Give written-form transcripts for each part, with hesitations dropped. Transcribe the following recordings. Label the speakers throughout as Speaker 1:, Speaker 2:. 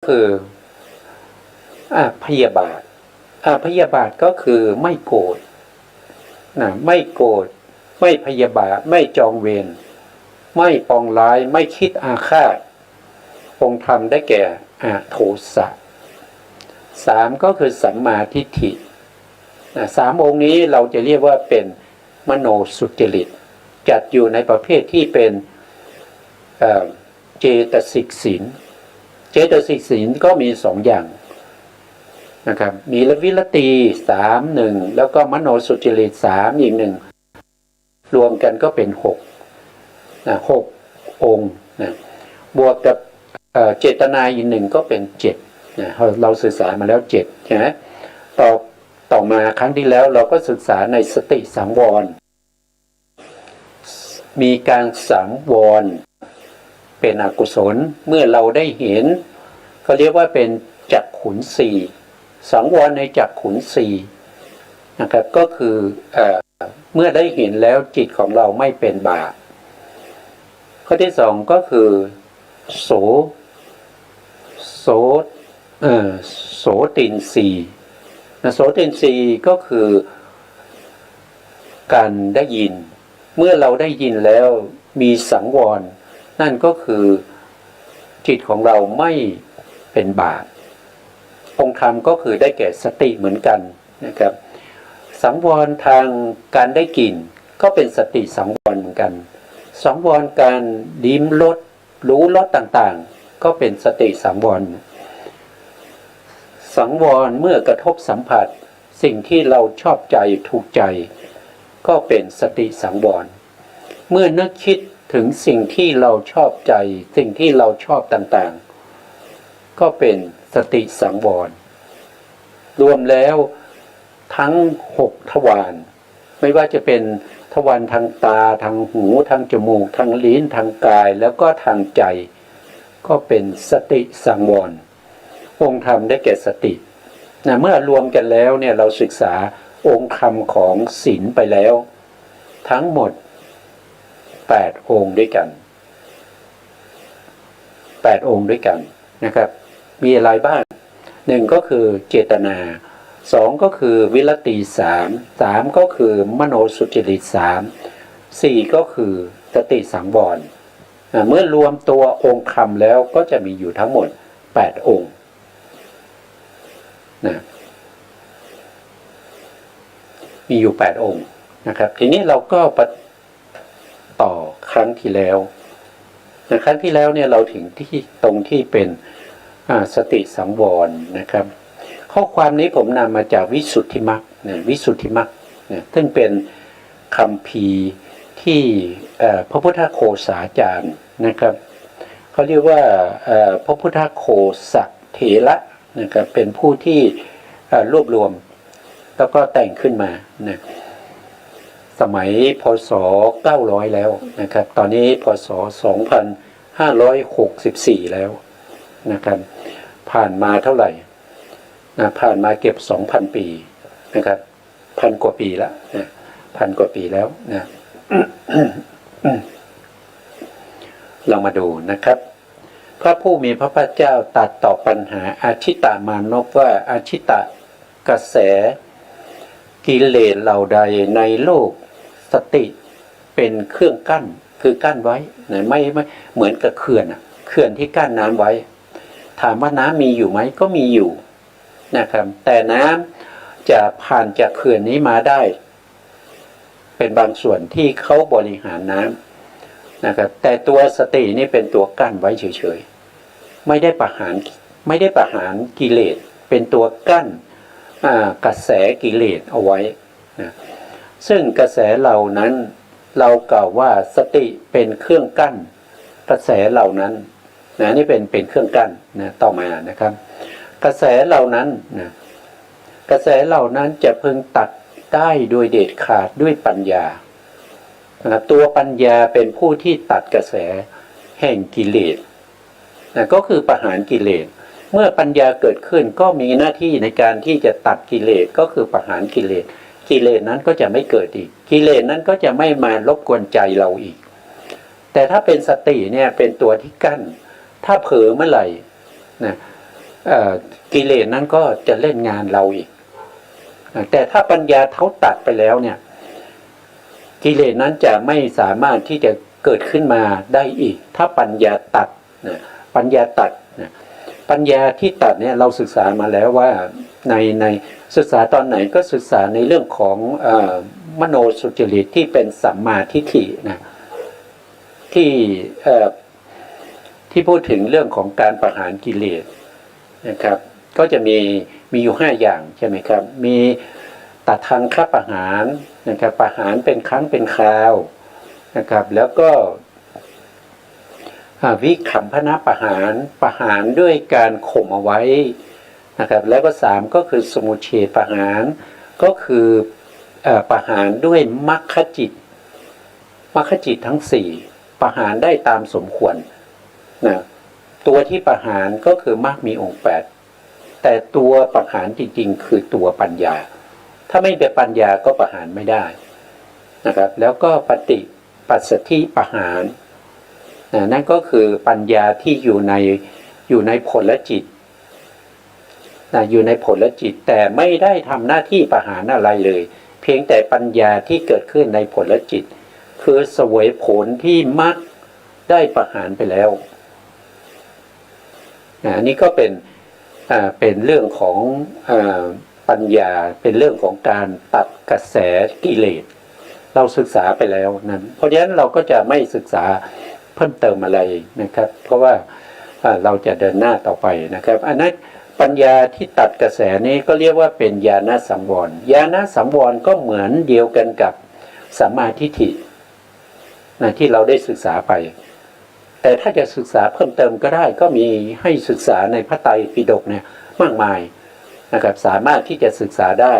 Speaker 1: คือพยาบาทพยาบาทก็คือไม่โกรธไม่โกรธไม่พยาบาทไม่จองเวรไม่ปองร้ายไม่คิดอาฆาตองค์ธรรมได้แก่โทสะ3ก็คือสัมมาทิฏฐิ3องค์นี้เราจะเรียกว่าเป็นมโนสุจริตจัดอยู่ในประเภทที่เป็นเจตสิกศีลเจตสิกศีลก็มี2อย่างนะครับมีวิรติ3 1แล้วก็มโนสุจริต3อีก1รวมกันก็เป็น6องค์นะบวกกับเจตนาอีก1ก็เป็น7นะเราศึกษามาแล้ว7ใช่ไหมต่อมาครั้งที่แล้วเราก็ศึกษาในสติสังวรมีการสังวรเป็นอกุศลเมื่อเราได้เห็นเขาเรียกว่าเป็นจักขุนสี่สังวรในจักขุนสี่นะครับก็คือเมื่อได้เห็นแล้วจิตของเราไม่เป็นบาปข้อที่2ก็คือโสตินสีโสตินสีก็คือการได้ยินเมื่อเราได้ยินแล้วมีสังวรนั่นก็คือจิตของเราไม่เป็นบาปองค์ธรรมก็คือได้แก่สติเหมือนกันนะครับสังวรทางการได้กลิ่นก็เป็นสติสังวรเหมือนกันสังวรการลิ้มรสรู้รสต่างๆก็เป็นสติสังวรสังวรเมื่อกระทบสัมผัสสิ่งที่เราชอบใจถูกใจก็เป็นสติสังวรเมื่อนึกคิดถึงสิ่งที่เราชอบใจสิ่งที่เราชอบต่างๆก็เป็นสติสังวรรวมแล้วทั้ง6ทวารไม่ว่าจะเป็นทวารทางตาทางหูทางจมูกทางลิ้นทางกายแล้วก็ทางใจก็เป็นสติสังวรองค์ธรรมได้แก่สติเมื่อรวมกันแล้วเนี่ยเราศึกษาองค์ธรรมของศีลไปแล้วทั้งหมด8องค์ด้วยกัน8องค์ด้วยกันนะครับมีอะไรบ้าง1ก็คือเจตนา2ก็คือวิรติ3ก็คือมโนสุจริต4ก็คือสติสังวรเมื่อรวมตัวองค์ธรรมแล้วก็จะมีอยู่ทั้งหมด8องค์นะมีอยู่8องค์นะครับทีนี้เราก็ต่อครั้งที่แล้วครั้งที่แล้วเนี่ยเราถึงที่ตรงที่เป็นสติสังวรนะครับข้อความนี้ผมนำมาจากวิสุทธิมรรควิสุทธิมรรคซึ่งเป็นคัมภีร์ที่พระพุทธโฆษาจารย์นะครับเขาเรียกว่าพระพุทธโฆษเถระนะครับเป็นผู้ที่รวบรวมแล้วก็แต่งขึ้นมานะสมัยพ.ศ. 900แล้วนะครับตอนนี้พ.ศ. 2564แล้วนะครับผ่านมาเท่าไหร่ผ่านมาเก็บ 2,000 ปีนะครับ1,000 กว่าปีแล้วนะ1,000 กว่าปีแล้วนะ เรามาดูนะครับพระผู้มีพระภาคเจ้าตรัสตอบปัญหาอาชิตามานพว่าอาชิตะกระแสกิเลสเหล่าใดในโลกสติเป็นเครื่องกั้นคือกั้นไว้นะไม่เหมือนกับเขื่อนที่กั้นน้ำไว้ถามว่าน้ำมีอยู่ไหมก็มีอยู่นะครับแต่น้ำจะผ่านจากเขื่อนนี้มาได้เป็นบางส่วนที่เขาบริหารน้ำนะครับแต่ตัวสตินี่เป็นตัวกั้นไว้เฉยๆไม่ได้ประหารกิเลสเป็นตัวกั้นกระแสกิเลสเอาไว้นะซึ่งกระแสเหล่านั้นเรากล่าวว่าสติเป็นเครื่องกั้นกระแสเหล่านั้นนะนี่เป็นเครื่องกั้นนะต่อมานะครับกระแสเหล่านั้นนะกระแสเหล่านั้นจะพึงตัดได้โดยเด็ดขาดด้วยปัญญานะตัวปัญญาเป็นผู้ที่ตัดกระแสแห่งกิเลสนะก็คือประหารกิเลสเมื่อปัญญาเกิดขึ้นก็มีหน้าที่ในการที่จะตัดกิเลสก็คือประหารกิเลสกิเลสนั้นก็จะไม่เกิดอีกกิเลสนั้นก็จะไม่มารบกวนใจเราอีกแต่ถ้าเป็นสติเนี่ยเป็นตัวที่กั้นถ้าเผลอเมื่อไหร่นะ กิเลสนั้นก็จะเล่นงานเราอีกแต่ถ้าปัญญาเขาตัดไปแล้วเนี่ยกิเลสนั้นจะไม่สามารถที่จะเกิดขึ้นมาได้อีกถ้าปัญญาตัดนะปัญญาตัดนะปัญญาที่ตัดเนี่ยเราศึกษามาแล้วว่าในศึกษาตอนไหนก็ศึกษาในเรื่องของมโนสุจริตที่เป็นสัมมาทิฏฐินะที่พูดถึงเรื่องของการประหารกิเลสนะครับก็จะมีอยู่5อย่างใช่ไหมครับมีตัดทางฆ่าประหารนะครับประหารเป็นครั้งเป็นคราวนะครับแล้วก็วิคัมภนะประหารด้วยการข่มเอาไว้นะครับแล้วก็3ก็คือสมุเฉทประหารก็คือประหารด้วยมรรคจิตทั้ง4ประหารได้ตามสมควรนะตัวที่ประหารก็คือมรรคมีองค์8แต่ตัวประหารจริงๆคือตัวปัญญาถ้าไม่เป็นปัญญาก็ประหารไม่ได้นะครับแล้วก็ปัสสัทธิประหารนั่นก็คือปัญญาที่อยู่ในผลจิตอยู่ในผลจิตแต่ไม่ได้ทำหน้าที่ประหารอะไรเลยเพียงแต่ปัญญาที่เกิดขึ้นในผลจิตคือเสวยผลที่มรรคได้ประหารไปแล้วอันนี้ก็เป็นเรื่องของปัญญาเป็นเรื่องของการตัดกระแสกิเลสเราศึกษาไปแล้วนั้นเพราะฉะนั้นเราก็จะไม่ศึกษาเพิ่มเติมอะไรนะครับเพราะว่าเราจะเดินหน้าต่อไปนะครับอันนั้นปัญญาที่ตัดกระแสนี้ก็เรียกว่าเป็นญาณสังวรญาณสังวรก็เหมือนเดียวกันกับสัมมาทิฏฐิที่เราได้ศึกษาไปแต่ถ้าจะศึกษาเพิ่มเติมก็ได้ก็มีให้ศึกษาในพระไตรปิฎกเนี่ยมากมายนะครับสามารถที่จะศึกษาได้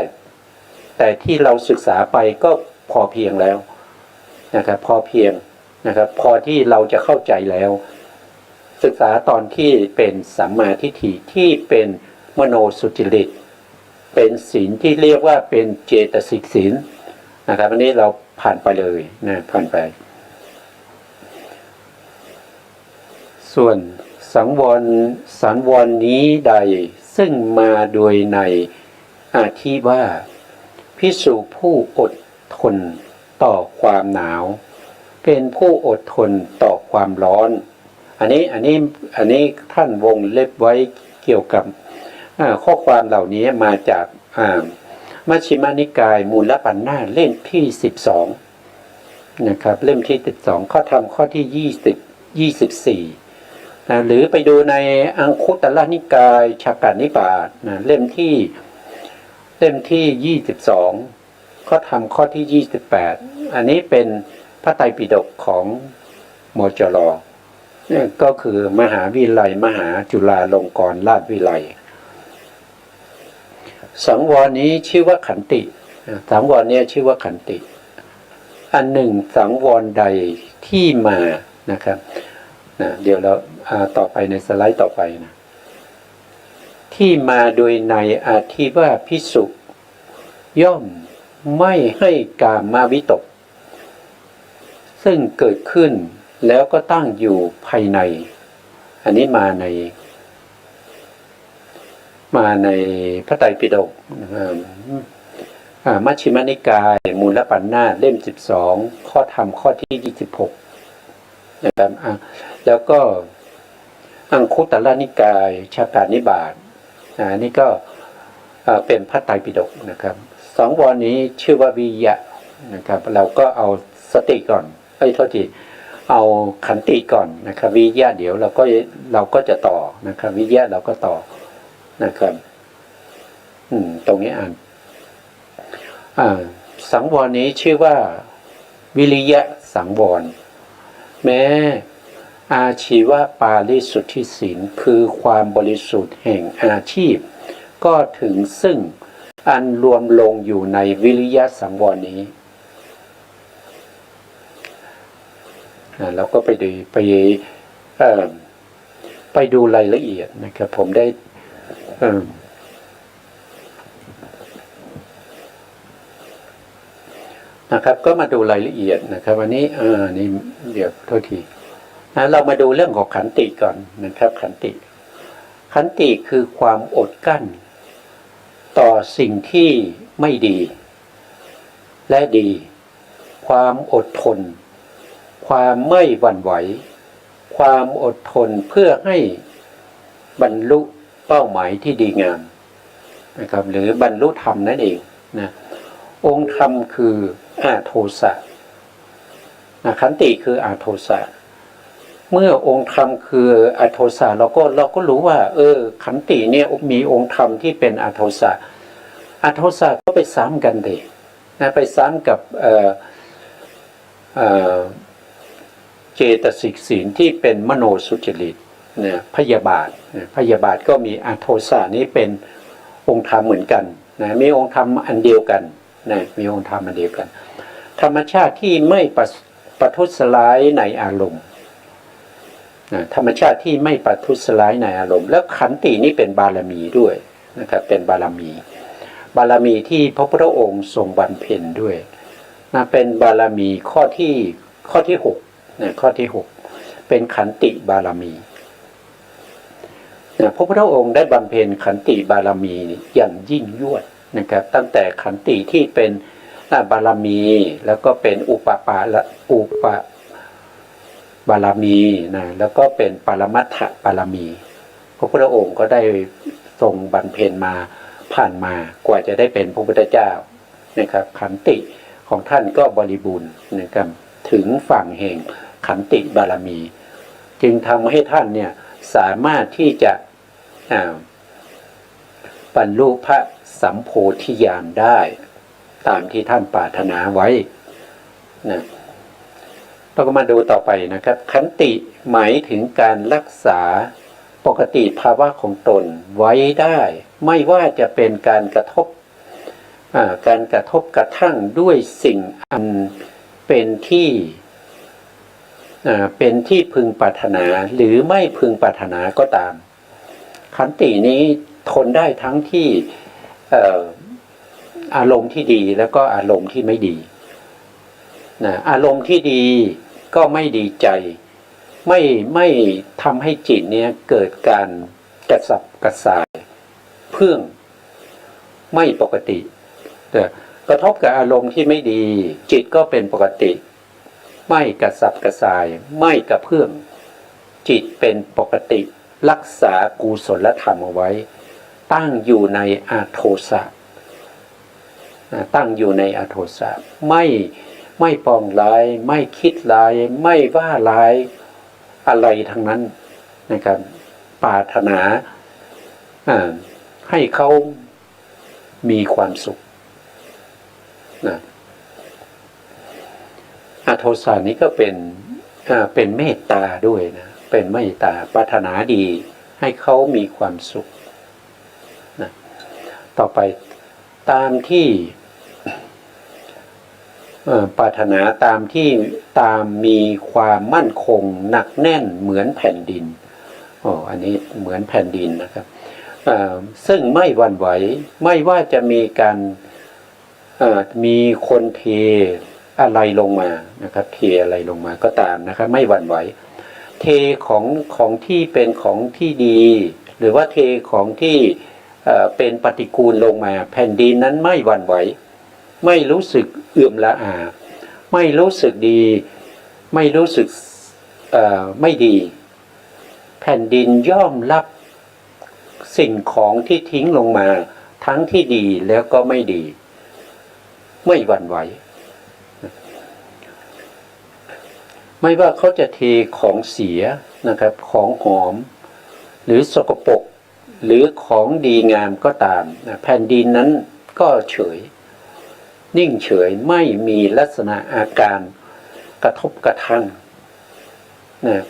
Speaker 1: แต่ที่เราศึกษาไปก็พอเพียงแล้วนะครับพอเพียงนะครับพอที่เราจะเข้าใจแล้วศึกษาตอนที่เป็นสัมมาทิฏฐิที่เป็นมโนสุจริตเป็นศีลที่เรียกว่าเป็นเจตสิกศีลนะครับอันนี้เราผ่านไปเลยนะผ่านไปส่วนสังวรนี้ใดซึ่งมาโดยในที่ว่าภิกษุผู้อดทนต่อความหนาวเป็นผู้อดทนต่อความร้อนอันนี้ท่านวงเล็บไว้เกี่ยวกับข้อความเหล่านี้มาจากมัชฌิมานิกายมูลปัญนาเล่มที่12นะครับเล่มที่12ข้อธรรมข้อที่24หรือไปดูในอังคุตตรนิกายฉกนิบาตเล่มที่22ข้อธรรมข้อที่28อันนี้เป็นพระไตรปิฎกของมจร.ก็คือมหาวิทยาลัยมหาจุฬาลงกรณราชวิทยาลัยสังวรนี้ชื่อว่าขันติสังวรนี้ชื่อว่าขันติอันหนึ่งสังวรใดที่มานะครับเดี๋ยวเราต่อไปในสไลด์ต่อไปนะที่มาโดยในอาทิว่าภิกษุย่อมไม่ให้กามวิตกซึ่งเกิดขึ้นแล้วก็ตั้งอยู่ภายในอันนี้มาในพระไตรปิฎกมัชฌิมานิกายมูลปัญนาเล่ม12ข้อธรรมข้อที่26นะครับแล้วก็อังคุตตรนิกายฉกนิบาตอันนี้ก็เป็นพระไตรปิฎกนะครับสองวรนี้ชื่อว่าวิยะนะครับเราก็เอาสติก่อนโทษทีเอาขันติก่อนนะครับวิยะเดี๋ยวเราก็จะต่อนะครับวิยะเราก็ต่อนะครับตรงนี้สังวรนี้ชื่อว่าวิริยะสังวรแม้อาชีวะปาริสุทธิศีลคือความบริสุทธิ์แห่งอาชีพก็ถึงซึ่งอันรวมลงอยู่ในวิริยะสังวรนี้เราก็ไปดูรายละเอียดนะครับผมได้นะครับก็มาดูรายละเอียดนะครับวันนี้นี่เดี๋ยวโทษทีเรามาดูเรื่องของขันติก่อนนะครับขันติ ขันติคือความอดกั้นต่อสิ่งที่ไม่ดีและดี ความอดทนความไม่หวั่นไหวความอดทนเพื่อให้บรรลุเป้าหมายที่ดีงามนะครับหรือบรรลุธรรมนั่นเองนะองค์ธรรมคืออาโทสะนะขันติคืออาโทสะเมื่อองค์ธรรมคืออาโทสะเราก็รู้ว่าขันติเนี่ยมีองค์ธรรมที่เป็นอาโทสะอาโทสะก็ไปซ้ำกันดินะไปซ้ำกับเจตสิกศีลที่เป็นมโนสุจริตเนี่ยพยาบาทก็มีอาโทสะนี้เป็นองค์ธรรมเหมือนกันนะมีองค์ธรรมอันเดียวกันนะมีองค์ธรรมอันเดียวกันธรรมชาติที่ไม่ประทุษร้ายในอารมณ์นะธรรมชาติที่ไม่ประทุษร้ายในอารมณ์แล้วขันตินี้เป็นบารมีด้วยนะครับเป็นบารมีที่พระพุทธองค์ทรงบำเพ็ญด้วยนะเป็นบารมีข้อที่6นะข้อที่6เป็นขันติบารมีนะพระพุทธองค์ได้บำเพ็ญขันติบารมีอย่างยิ่งยวดนะครับตั้งแต่ขันติที่เป็นบารมีแล้วก็เป็นอุปบารมีนะแล้วก็เป็นปรมัตถบารมีพระพุทธองค์ก็ได้ทรงบำเพ็ญมาผ่านมากว่าจะได้เป็นพระพุทธเจ้านะครับขันติของท่านก็บริบูรณ์นะครับถึงฝั่งแห่งขันติบารมี จึงทำให้ท่านเนี่ยสามารถที่จะบรรลุพระสัมโพธิญาณได้ตามที่ท่านปรารถนาไว้นะเราก็มาดูต่อไปนะครับขันติหมายถึงการรักษาปกติภาวะของตนไว้ได้ไม่ว่าจะเป็นการกระทบกระทั่งด้วยสิ่งอันเป็นที่พึงปรารถนาหรือไม่พึงปรารถนาก็ตามขันตินี้ทนได้ทั้งที่อารมณ์ที่ดีแล้วก็อารมณ์ที่ไม่ดีนะอารมณ์ที่ดีก็ไม่ดีใจไม่ทำให้จิตเนี่ยเกิดการกระสับกระส่ายเพื่องไม่ปกติแต่กระทบกับอารมณ์ที่ไม่ดีจิตก็เป็นปกติไม่กระสับกระส่ายไม่กระเพื่อมจิตเป็นปกติรักษากุศลธรรมเอาไว้ตั้งอยู่ในอาโทสะตั้งอยู่ในอาโทสะไม่ปองร้ายไม่คิดร้ายไม่ว่าร้ายอะไรทั้งนั้นนะครับปรารถนาให้เขามีความสุขนะอาโทสะนี้ก็เป็นเมตตาด้วยนะเป็นเมตตาปรารถนาดีให้เขามีความสุขนะต่อไปตามที่ปรารถนาตามมีความมั่นคงหนักแน่นเหมือนแผ่นดินอันนี้เหมือนแผ่นดินนะครับซึ่งไม่หวั่นไหวไม่ว่าจะมีการมีคนเทอะไรลงมานะครับเทอะไรลงมาก็ตามนะครับไม่หวั่นไหวเทของที่เป็นของที่ดีหรือว่าเทของที่เป็นปฏิกูลลงมาแผ่นดินนั้นไม่หวั่นไหวไม่รู้สึกเอื่อมละอาไม่รู้สึกดีไม่รู้สึกไม่ดีแผ่นดินย่อมรับสิ่งของที่ทิ้งลงมาทั้งที่ดีแล้วก็ไม่ดีไม่หวั่นไหวไม่ว่าเขาจะเทของเสียนะครับของหอมหรือสกปรกหรือของดีงามก็ตามแผ่นดินนั้นก็เฉยนิ่งเฉยไม่มีลักษณะอาการกระทบกระทั่งนะ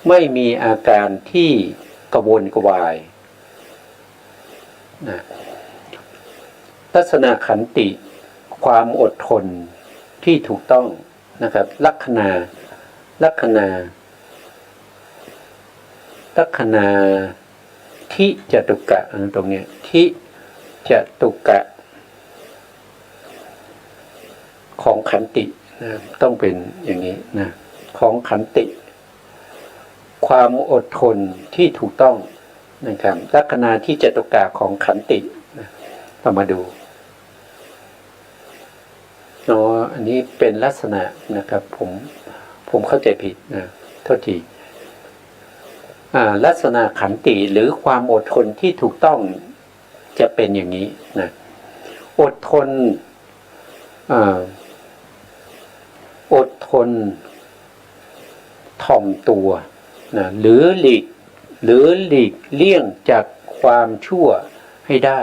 Speaker 1: ไม่มีอาการที่กระวนกระวายนะลักษณะขันติความอดทนที่ถูกต้องนะครับลัคนาทิจตุกะตรงนี้ทิจตุกะของขันตินะต้องเป็นอย่างนี้นะของขันติความอดทนที่ถูกต้อง นะครับลัคนาที่จตุกะของขันติเรามาดูอันนี้เป็นลักษณะนะครับผมเข้าใจผิดนะโทษทีลักษณะขันติหรือความอดทนที่ถูกต้องจะเป็นอย่างนี้นะอดทนถ่อมตัวนะหรือหลีกเลี่ยงจากความชั่วให้ได้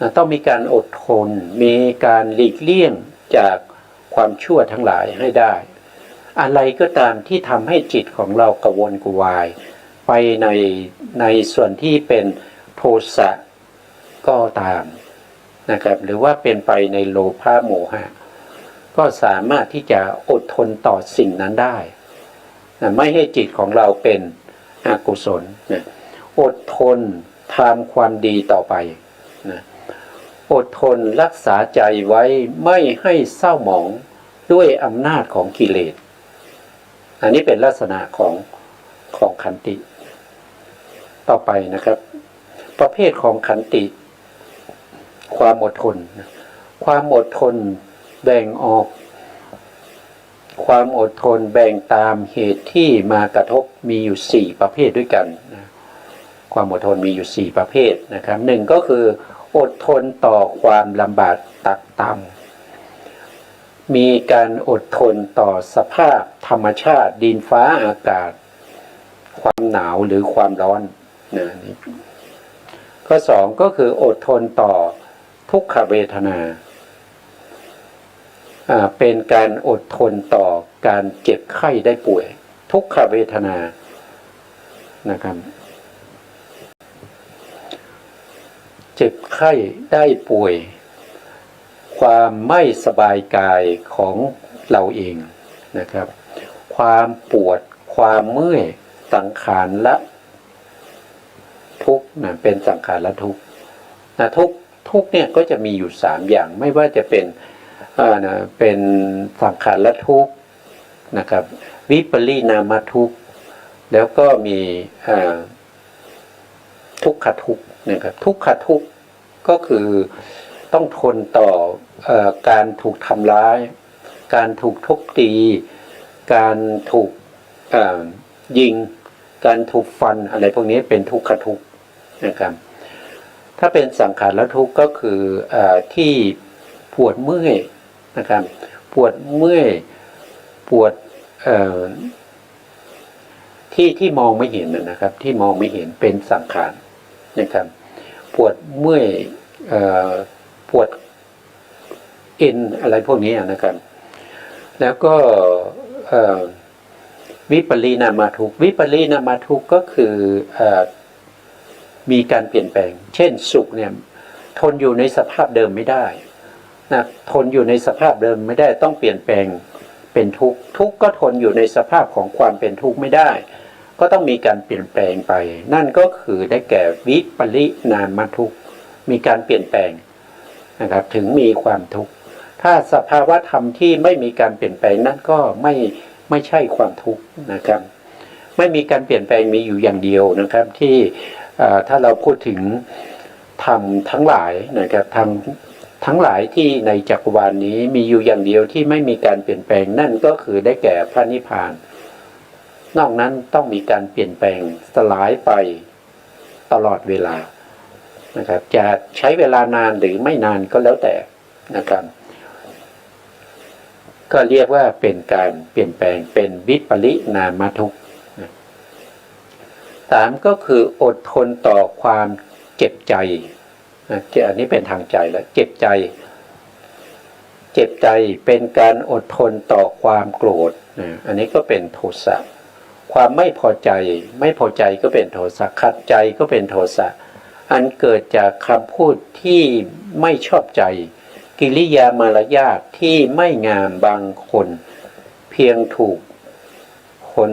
Speaker 1: นะต้องมีการอดทนมีการหลีกเลี่ยงจากความชั่วทั้งหลายให้ได้อะไรก็ตามที่ทำให้จิตของเรากระวนกระวายไปในส่วนที่เป็นโทสะก็ตามนะครับหรือว่าเป็นไปในโลภะโมหะก็สามารถที่จะอดทนต่อสิ่งนั้นได้นะไม่ให้จิตของเราเป็นอกุศลนะอดทนทำความดีต่อไปนะอดทนรักษาใจไว้ไม่ให้เศร้าหมองด้วยอำนาจของกิเลสอันนี้เป็นลักษณะของขันติต่อไปนะครับประเภทของขันติความอดทนความอดทนแบ่งออกความอดทนแบ่งตามเหตุที่มากระทบมีอยู่4ประเภทด้วยกันนะความอดทนมีอยู่4ประเภทนะครับหนึ่งก็คืออดทนต่อความลำบากตักตำมีการอดทนต่อสภาพธรรมชาติดินฟ้าอากาศความหนาวหรือความร้อนนะนี่ข้อ2ก็คืออดทนต่อทุกขเวทนาเป็นการอดทนต่อการเจ็บไข้ได้ป่วยทุกขเวทนานะครับเจ็บไข้ได้ป่วยความไม่สบายกายของเราเองนะครับความปวดความเมื่อยสังขารละทุกข์นะเป็นสังขารละทุกข์นะทุกข์เนี่ยก็จะมีอยู่3อย่างไม่ว่าจะเป็นเป็นสังขารละทุกข์นะครับวิปริณามทุกข์แล้วก็มีทุกขทุกข์นะครับทุกขทุกข์ก็คือต้องทนต่อการถูกทำร้ายการถูกทุบตีการถูกยิงการถูกฟันอะไรพวกนี้เป็นทุกขทุกข์นะครับถ้าเป็นสังขารละทุกข์ก็คือที่ปวดเมื่อยนะครับปวดเมื่อยปวดที่มองไม่เห็นนะครับที่มองไม่เห็นเป็นสังขารนะครับปวดเมื่อยปวดเอ็นอะไรพวกนี้นะครับแล้วก็วิปริณามทุกข์วิปริณามทุกข์ก็คือมีการเปลี่ยนแปลงเช่นสุขเนี่ยทนอยู่ในสภาพเดิมไม่ได้นะทนอยู่ในสภาพเดิมไม่ได้ต้องเปลี่ยนแปลงเป็นทุกข์ทุกข์ก็ทนอยู่ในสภาพของความเป็นทุกข์ไม่ได้ก็ต้องมีการเปลี่ยนแปลงไปนั่นก็คือได้แก่วิปริณามทุกข์มีการเปลี่ยนแปลงนะครับถึงมีความทุกข์ถ้าสภาวะธรรมที่ไม่มีการเปลี่ยนแปลงนั่นก็ไม่ใช่ความทุกข์นะครับไม่มีการเปลี่ยนแปลงมีอยู่อย่างเดียวนะครับที่ถ้าเราพูดถึงธรรมทั้งหลายนะครับทั้งหลายที่ในจักรวาลนี้มีอยู่อย่างเดียวที่ไม่มีการเปลี่ยนแปลงนั่นก็คือได้แก่พระนิพพานนอกนั้นต้องมีการเปลี่ยนแปลงสลายไปตลอดเวลานะครับจะใช้เวลานานหรือไม่นานก็แล้วแต่นะครับก็เรียกว่าเป็นการเปลี่ยนแปลงเป็นวิปริณามทุกข์3ก็คืออดทนต่อความเจ็บใจอันนี้เป็นทางใจแล้วเจ็บใจเป็นการอดทนต่อความโกรธอันนี้ก็เป็นโทสะความไม่พอใจก็เป็นโทสะขัดใจก็เป็นโทสะอันเกิดจากคำพูดที่ไม่ชอบใจกิริยามารยาทที่ไม่งามบางคนเพียงถูกคน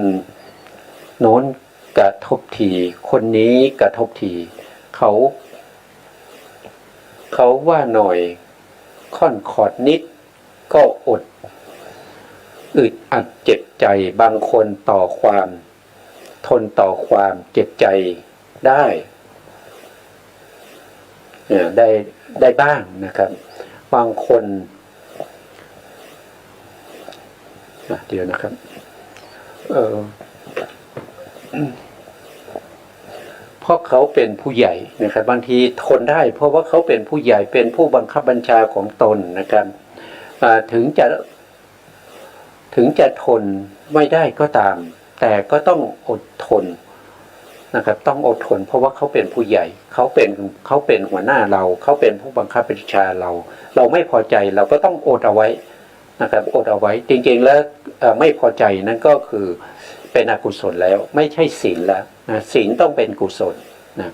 Speaker 1: โน้นกระทบทีคนนี้กระทบทีเขาว่าหน่อยค่อนขอดนิดก็อดอึดอัดเจ็บใจบางคนต่อความทนต่อความเจ็บใจ ได้ได้บ้างนะครับบางคนเดี๋ยวนะครับเพราะเขาเป็นผู้ใหญ่นะครับบางทีทนได้เพราะว่าเขาเป็นผู้ใหญ่เป็นผู้บังคับบัญชาของตนนะครับถึงจะทนไม่ได้ก็ตามแต่ก็ต้องอดทนนะครับต้องอดทนเพราะว่าเขาเป็นผู้ใหญ่เขาเป็นหัวหน้าเราเขาเป็นผู้บังคับบัญชาเราไม่พอใจเราก็ต้องอดเอาไว้นะครับอดเอาไว้จริงๆแล้วไม่พอใจนั่นก็คือเป็นอกุศลแล้วไม่ใช่ศีลแล้วนะศีลต้องเป็นกุศลนะ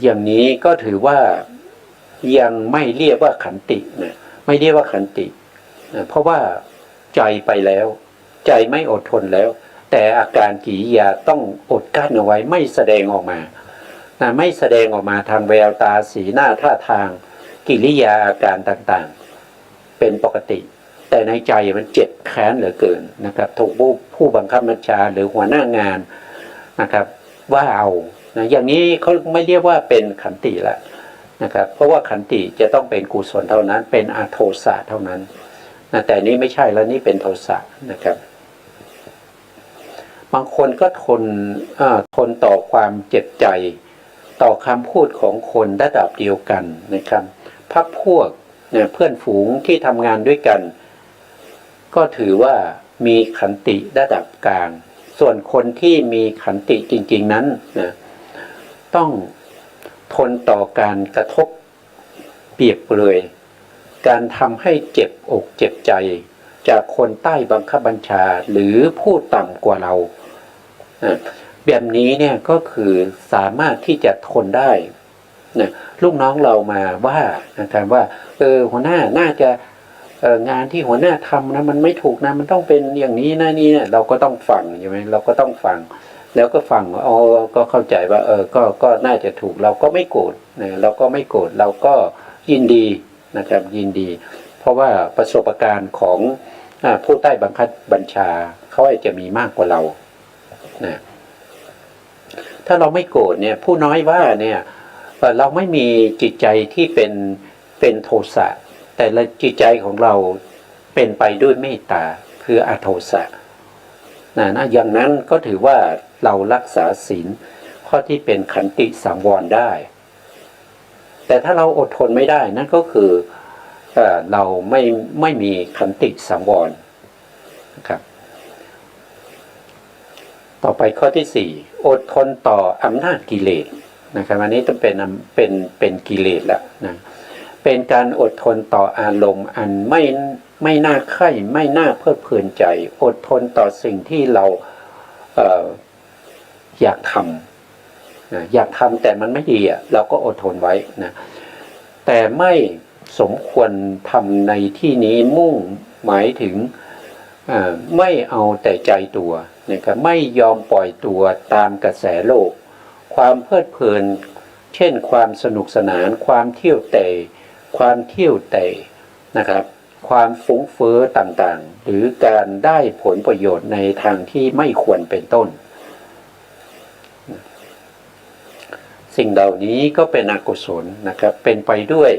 Speaker 1: อย่างนี้ก็ถือว่ายังไม่เรียกว่าขันตินะไม่เรียกว่าขันตินะเพราะว่าใจไปแล้วใจไม่อดทนแล้วแต่อาการกิริยาต้องอดกั้นเอาไว้ไม่แสดงออกมานะไม่แสดงออกมาทางแววตาสีหน้าท่าทางกิริยาอาการต่างๆเป็นปกติแต่ในใจมันเจ็บแค้นเหลือเกินนะครับถูกผู้บังคับบัญชาหรือหัวหน้างานนะครับว่าเอานะอย่างนี้เขาไม่เรียกว่าเป็นขันติละนะครับเพราะว่าขันติจะต้องเป็นกุศลเท่านั้นเป็นอโทสะเท่านั้นนะแต่นี้ไม่ใช่แล้วนี่เป็นโทสะนะครับบางคนก็ทนต่อความเจ็บใจต่อคำพูดของคนระดับเดียวกันนะครับพรรคพวกเนี่ยเพื่อนฝูงที่ทำงานด้วยกันก็ถือว่ามีขันติระดับกลางส่วนคนที่มีขันติจริงๆนั้นนะต้องทนต่อการกระทบเปรียบเปรยการทำให้เจ็บอกเจ็บใจจากคนใต้บังคับบัญชาหรือผู้ต่ำกว่าเราแบบนี้เนี่ยก็คือสามารถที่จะทนได้นะลูกน้องเรามาว่านะครับว่าหัวหน้าน่าจะงานที่หัวหน้าทำนะมันไม่ถูกนะมันต้องเป็นอย่างนี้นะนี่เนี่ยเราก็ต้องฟังใช่ไหมเราก็ต้องฟังแล้วก็ฟังก็เข้าใจว่าก็น่าจะถูกเราก็ไม่โกรธนะเราก็ไม่โกรธเราก็ยินดีนะครับยินดีเพราะว่าประสบการณ์ของผู้ใต้บังคับบัญชาเขาอาจจะมีมากกว่าเรานะถ้าเราไม่โกรธเนี่ยผู้น้อยว่าเนี่ยเราไม่มีจิตใจที่เป็นโทสะแต่ละจิตใจของเราเป็นไปด้วยเมตตาคืออโทสะนะอย่างนั้นก็ถือว่าเรารักษาศีลข้อที่เป็นขันติสังวรได้แต่ถ้าเราอดทนไม่ได้นั่นก็คือเราไม่มีขันติสังวรนะครับต่อไปข้อที่สี่อดทนต่ออำนาจกิเลสนะครับอันนี้ต้องเป็นกิเลสแล้วนะเป็นการอดทนต่ออารมณ์อันไม่น่าใคร่ไม่น่าเพลิดเพลินใจอดทนต่อสิ่งที่เราอยากทำนะอยากทำแต่มันไม่ดีเราก็อดทนไว้นะแต่ไม่สมควรทำในที่นี้มุ่งหมายถึงไม่เอาแต่ใจตัวนะครับไม่ยอมปล่อยตัวตามกระแสโลกความเพลิดเพลินเช่นความสนุกสนานความเที่ยวเตะนะครับความฟุ้งเฟ้อต่างๆหรือการได้ผลประโยชน์ในทางที่ไม่ควรเป็นต้นสิ่งเหล่านี้ก็เป็นอกุศลนะครับเป็นไปด้วย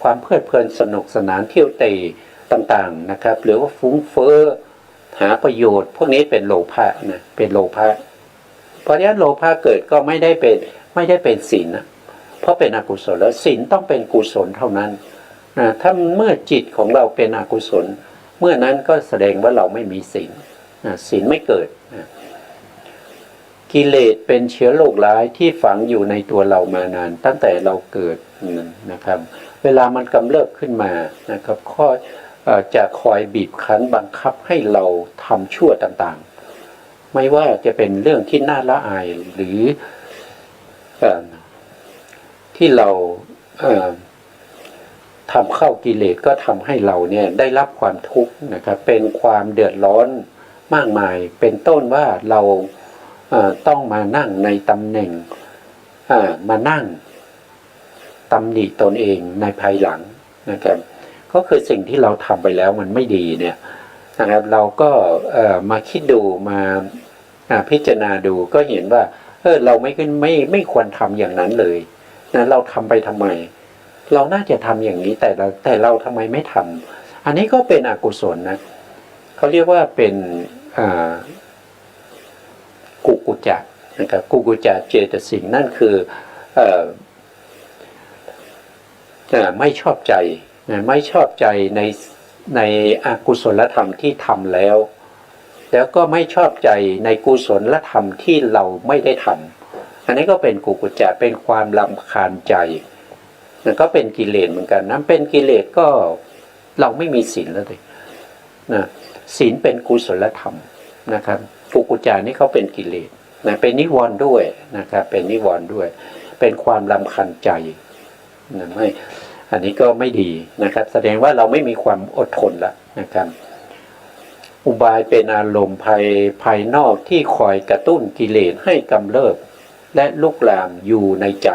Speaker 1: ความเพลิดเพลินสนุกสนานเที่ยวเตะต่างๆนะครับหรือว่าฟุ้งเฟ้อหาประโยชน์พวกนี้เป็นโลภะนะเป็นโลภะเพราะฉะนั้นโลภะเกิดก็ไม่ได้เป็นศีลนะเพราะเป็นอกุศลแล้วศีลต้องเป็นกุศลเท่านั้นนะถ้าเมื่อจิตของเราเป็นอกุศลเมื่อนั้นก็แสดงว่าเราไม่มีศีลศีลไม่เกิดนะกิเลสเป็นเชื้อโรคร้ายที่ฝังอยู่ในตัวเรามานานตั้งแต่เราเกิดนะครับเวลามันกำเริบขึ้นมานะครับจะคอยบีบคั้นบังคับให้เราทำชั่วต่างๆไม่ว่าจะเป็นเรื่องที่น่าละอายหรือที่เราทำเข้ากิเลสก็ทำให้เราเนี่ยได้รับความทุกข์นะครับเป็นความเดือดร้อนมากมายเป็นต้นว่าเราต้องมานั่งในตำแหน่งมานั่งตำหนิตนเองในภายหลังนะครับก็คือสิ่งที่เราทำไปแล้วมันไม่ดีเนี่ย นะครับเราก็มาคิดดูมาพิจารณาดูก็เห็นว่าเราไม่ควรทำอย่างนั้นเลยนะเราทำไปทำไมเราน่าจะทำอย่างนี้แต่เราทำไมไม่ทำอันนี้ก็เป็นอกุศลนะเขาเรียกว่าเป็นกุกุจจะนะครับกุกุจจะเจตสิกนั่นคือไม่ชอบใจไม่ชอบใจในอกุศลธรรมที่ทำแล้วก็ไม่ชอบใจในกุศลธรรมที่เราไม่ได้ทำอันนี้ก็เป็นกุกุจจะเป็นความรำคาญใจนั่นก็เป็นกิเลสเหมือนกันนั้นเป็นกิเลสก็เราไม่มีศีลแล้วเลยนะศีลเป็นกุศลธรรมนะครับกุกุจจะนี่เขาเป็นกิเลสนะเป็นนิวรณ์ด้วยนะครับเป็นนิวรณ์ด้วยเป็นความรำคาญใจนะไม่อันนี้ก็ไม่ดีนะครับแสดงว่าเราไม่มีความอดทนแล้วนะครับอุบายเป็นอารมณ์ภายนอกที่คอยกระตุ้นกิเลสให้กำเริบและลุกลามอยู่ในใจ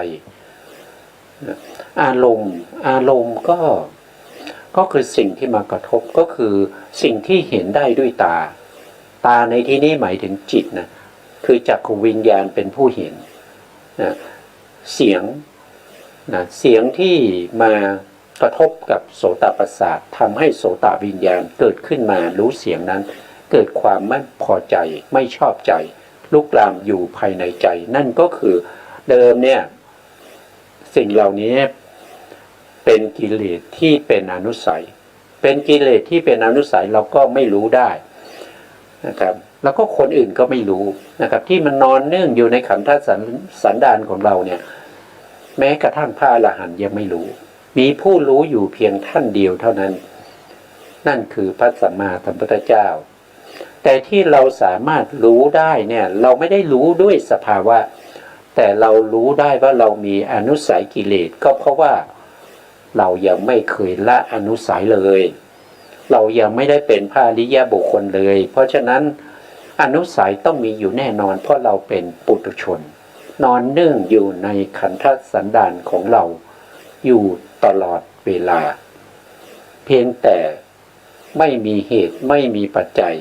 Speaker 1: อารมณ์ก็คือสิ่งที่มากระทบก็คือสิ่งที่เห็นได้ด้วยตาในที่นี้หมายถึงจิตนะคือจักขวิญญาณเป็นผู้เห็นนะเสียงที่มากระทบกับโสตประสาททำให้โสตวิญญาณเกิดขึ้นมารู้เสียงนั้นเกิดความไม่พอใจไม่ชอบใจลุกลามอยู่ภายในใจนั่นก็คือเดิมเนี่ยสิ่งเหล่านี้เป็นกิเลสที่เป็นอนุสัยเป็นกิเลสที่เป็นอนุสัยเราก็ไม่รู้ได้นะครับแล้วก็คนอื่นก็ไม่รู้นะครับที่มันนอนเนื่องอยู่ในขันธสันดานของเราเนี่ยแม้กระทั่งพระอรหันต์ยังไม่รู้มีผู้รู้อยู่เพียงท่านเดียวเท่านั้นนั่นคือพระสัมมาสัมพุทธเจ้าแต่ที่เราสามารถรู้ได้เนี่ยเราไม่ได้รู้ด้วยสภาวะแต่เรารู้ได้ว่าเรามีอนุสัยกิเลสก็เพราะว่าเรายังไม่เคยละอนุสัยเลยเรายังไม่ได้เป็นพระอริยบุคคลเลยเพราะฉะนั้นอนุสัยต้องมีอยู่แน่นอนเพราะเราเป็นปุถุชนนอนเนื่องอยู่ในขันธสันดานของเราอยู่ตลอดเวลาเพียงแต่ไม่มีเหตุไม่มีปัจจัย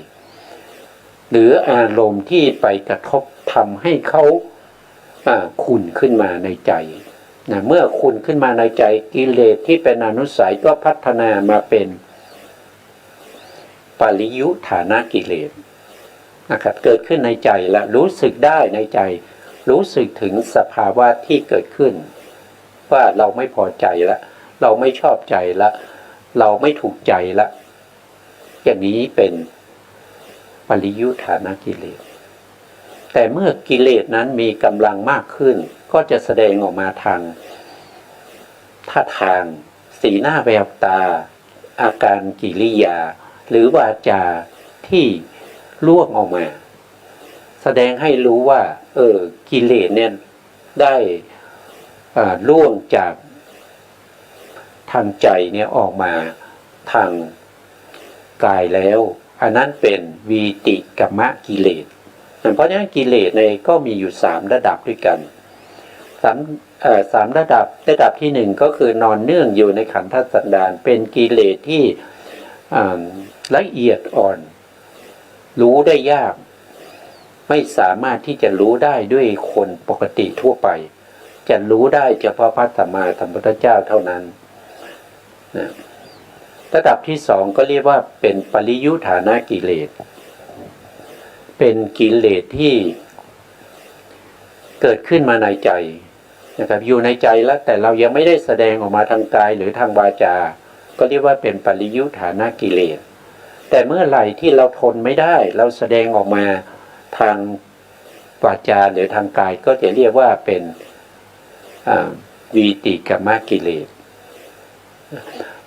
Speaker 1: หรืออารมณ์ที่ไปกระทบทำให้เขาขุ่นขึ้นมาในใจนะเมื่อขุ่นขึ้นมาในใจกิเลสที่เป็นอนุสัยก็พัฒนามาเป็นปริยุฐานะกิเลสนะครับเกิดขึ้นในใจและรู้สึกได้ในใจรู้สึกถึงสภาวะที่เกิดขึ้นว่าเราไม่พอใจละเราไม่ชอบใจละเราไม่ถูกใจละอย่างนี้เป็นปริยุฐานะกิเลสแต่เมื่อกิเลสนั้นมีกำลังมากขึ้นก็จะแสดงออกมาทางท่าทางสีหน้าแววตาอาการกิริยาหรือวาจาที่ล่วงออกมาแสดงให้รู้ว่ากิเลสเนี่ยได้ล่วงจากทางใจเนี่ยออกมาทางกายแล้วอันนั้นเป็นวีติกัมมะกิเลสเพราะฉะนั้นกิเลสเนี่ยก็มีอยู่3ระดับด้วยกัน3ระดับที่1ก็คือนอนเนื่องอยู่ในขันธสันดานเป็นกิเลสที่ละเอียดอ่อนรู้ได้ยากไม่สามารถที่จะรู้ได้ด้วยคนปกติทั่วไปจะรู้ได้เฉพาะพระสัมมาสัมพุทธเจ้าเท่านั้นนะระดับที่2ก็เรียกว่าเป็นปริยุฐานะกิเลสเป็นกิเลสที่เกิดขึ้นมาในใจนะครับอยู่ในใจแล้วแต่เรายังไม่ได้แสดงออกมาทางกายหรือทางวาจาก็เรียกว่าเป็นปริยุฐานะกิเลสแต่เมื่อไหร่ที่เราทนไม่ได้เราแสดงออกมาทางวาจาหรือทางกายก็จะเรียกว่าเป็นวีติกัมมะกิเลส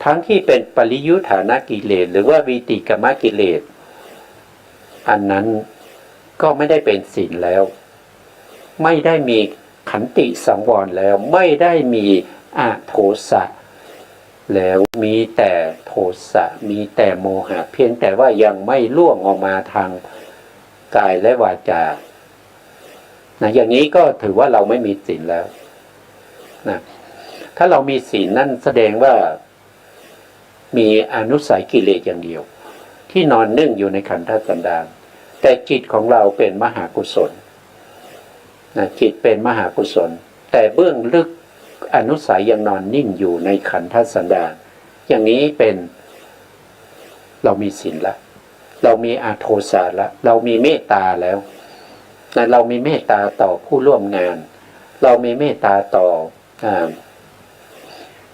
Speaker 1: ทั้งที่เป็นปริยุฐานะกิเลสหรือว่าวีติกัมมะกิเลสอันนั้นก็ไม่ได้เป็นศีลแล้วไม่ได้มีขันติสังวรแล้วไม่ได้มีอโทสะแล้วมีแต่โทสะมีแต่โมหะเพียงแต่ว่ายังไม่ล่วงออกมาทางกายและวาจาอย่างนี้ก็ถือว่าเราไม่มีศีลแล้วนะถ้าเรามีศีลนั่นแสดงว่ามีอนุสัยกิเลสอย่างเดียวท ที่นอนนึ่งอยู่ในขันธสันดานแต่จิตของเราเป็นมหากุศลนะจิตเป็นมหากุศลแต่เบื้องลึกอนุสัยยังนอนนิ่งอยู่ในขันธสันดานอย่างนี้เป็นเรามีศีลละเรามีอาโทสะละเรามีเมตตาแล้วนะเรามีเมตตาต่อผู้ร่วมงานเรามีเมตตาต่อ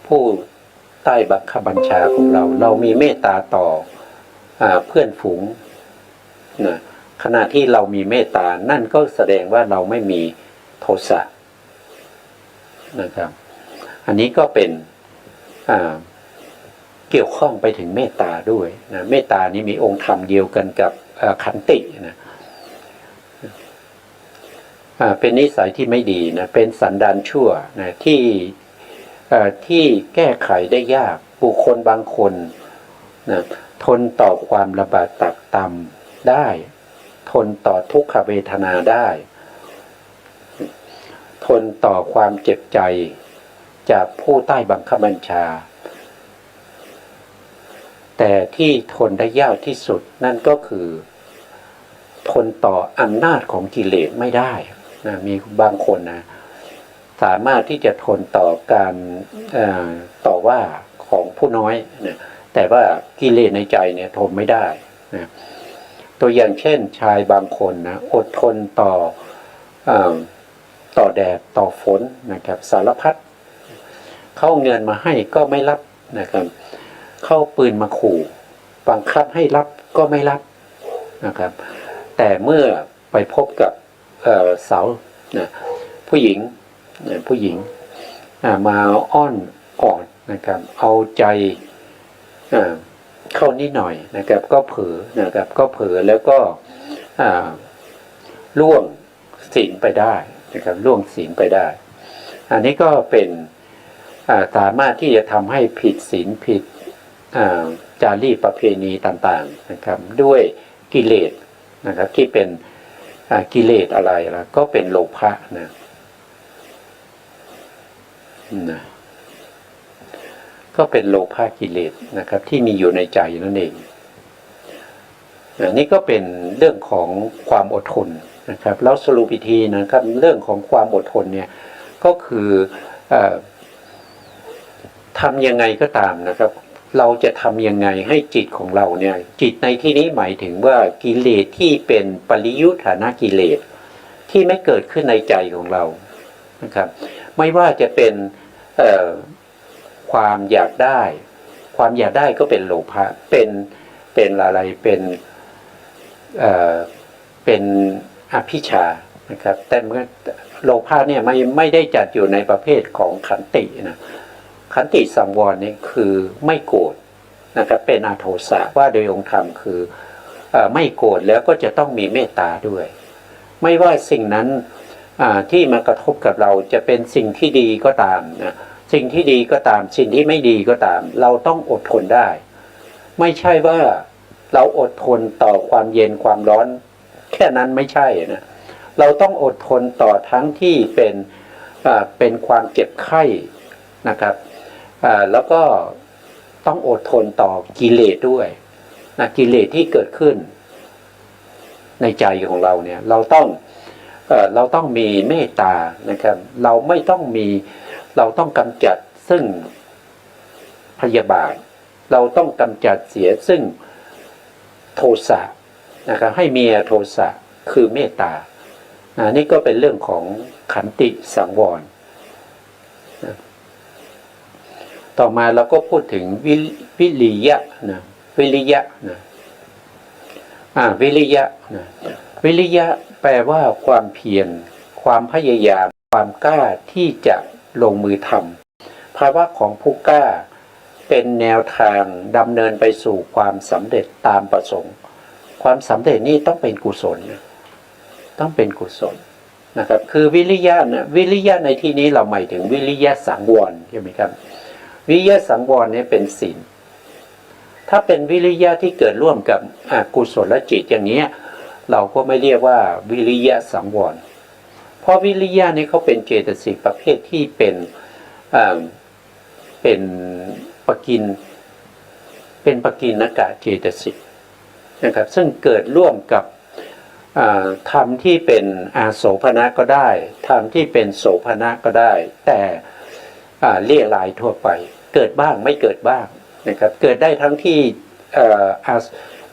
Speaker 1: ผู้ใต้บังคับบัญชาของเราเรามีเมตตาต่อเพื่อนฝูงนะขณะที่เรามีเมตตานั่นก็แสดงว่าเราไม่มีโทสะนะครับอันนี้ก็เป็นเกี่ยวข้องไปถึงเมตตาด้วยนะเมตตานี้มีองค์ธรรมเดียวกันกับขันตินะเป็นนิสัยที่ไม่ดีนะเป็นสันดานชั่วนะที่แก้ไขได้ยากบุคคลบางคนนะทนต่อความลำบากตักตำได้ทนต่อทุกขเวทนาได้ทนต่อความเจ็บใจจากผู้ใต้บังคับบัญชาแต่ที่ทนได้ยากที่สุดนั่นก็คือทนต่ออำนาจของกิเลสไม่ได้นะมีบางคนนะสามารถที่จะทนต่อการต่อว่าของผู้น้อยนะแต่ว่ากิเลสในใจเนี่ยทนไม่ได้นะตัวอย่างเช่นชายบางคนนะอดทนต่อแดดต่อฝนนะครับสารพัดเข้าเงินมาให้ก็ไม่รับนะครับเข้าปืนมาขู่บังคับให้รับก็ไม่รับนะครับแต่เมื่อไปพบกับสาวนะผู้หญิงมาอ้อนอ่อนนะครับเอาใจเข้านิดหน่อยนะครับก็เผลอนะครับก็เผลอแล้วก็ล่วงศีลไปได้นะครับล่วงศีลไปได้อันนี้ก็เป็นสามารถที่จะทำให้ผิดศีลผิดจารีตประเพณีต่างๆนะครับด้วยกิเลสนะครับที่เป็นกิเลสอะไรล่ะก็เป็นโลภะนะก็เป็นโลภะกิเลสนะครับที่มีอยู่ในใจนั่นเองนี่ก็เป็นเรื่องของความอดทนนะครับแล้วสรุปอีกทีนะครับเรื่องของความอดทนเนี่ยก็คือทำยังไงก็ตามนะครับเราจะทำยังไงให้จิตของเราเนี่ยจิตในที่นี้หมายถึงว่ากิเลสที่เป็นปริยุทธานะกิเลสที่ไม่เกิดขึ้นในใจของเรานะครับไม่ว่าจะเป็นความอยากได้ก็เป็นโลภะเป็นอะไรเป็นอภิชฌานะครับแต่เมื่อโลภะเนี่ยไม่ได้จัดอยู่ในประเภทของขันตินะขันติสังวรนี่คือไม่โกรธนะครับเป็นอโทสะว่าโดยองค์ธรรมคือไม่โกรธแล้วก็จะต้องมีเมตตาด้วยไม่ว่าสิ่งนั้นที่มากระทบกับเราจะเป็นสิ่งที่ดีก็ตามนะสิ่งที่ดีก็ตามสิ่งที่ไม่ดีก็ตามเราต้องอดทนได้ไม่ใช่ว่าเราอดทนต่อความเย็นความร้อนแค่นั้นไม่ใช่นะเราต้องอดทนต่อทั้งที่เป็นความเจ็บไข้นะครับแล้วก็ต้องอดทนต่อกิเลสด้วยนะกิเลสที่เกิดขึ้นในใจของเราเนี่ยเราต้องมีเมตตานะครับเราต้องกำจัดซึ่งพยาบาทเราต้องกำจัดเสียซึ่งโทสะนะครับให้มีโทสะคือเมตตานี่ก็เป็นเรื่องของขันติสังวรต่อมาเราก็พูดถึงวิริยะนะวิริยะนะวิริยะนะวิริยะแปลว่าความเพียรความพยายามความกล้าที่จะลงมือทำภาวะของผู้กล้าเป็นแนวทางดำเนินไปสู่ความสำเร็จตามประสงค์ความสำเร็จนี่ต้องเป็นกุศลต้องเป็นกุศลนะครับคือวิริยะนะวิริยะในที่นี้เราหมายถึงวิริยะสังวรใช่ไหมครับวิริยะสังวรนี่เป็นศีลถ้าเป็นวิริยะที่เกิดร่วมกับกุศลจิตอย่างนี้เราก็ไม่เรียกว่าวิริยะสังวรเพราะวิริยะนี่เขาเป็นเจตสิกประเภทที่เป็นปกิณกะเจตสิก นะครับซึ่งเกิดร่วมกับธรรมที่เป็นอาโสภณะก็ได้ธรรมที่เป็นโสภณะก็ได้แต่เรียรายทั่วไปเกิดบ้างไม่เกิดบ้างนะครับเกิดได้ทั้งที่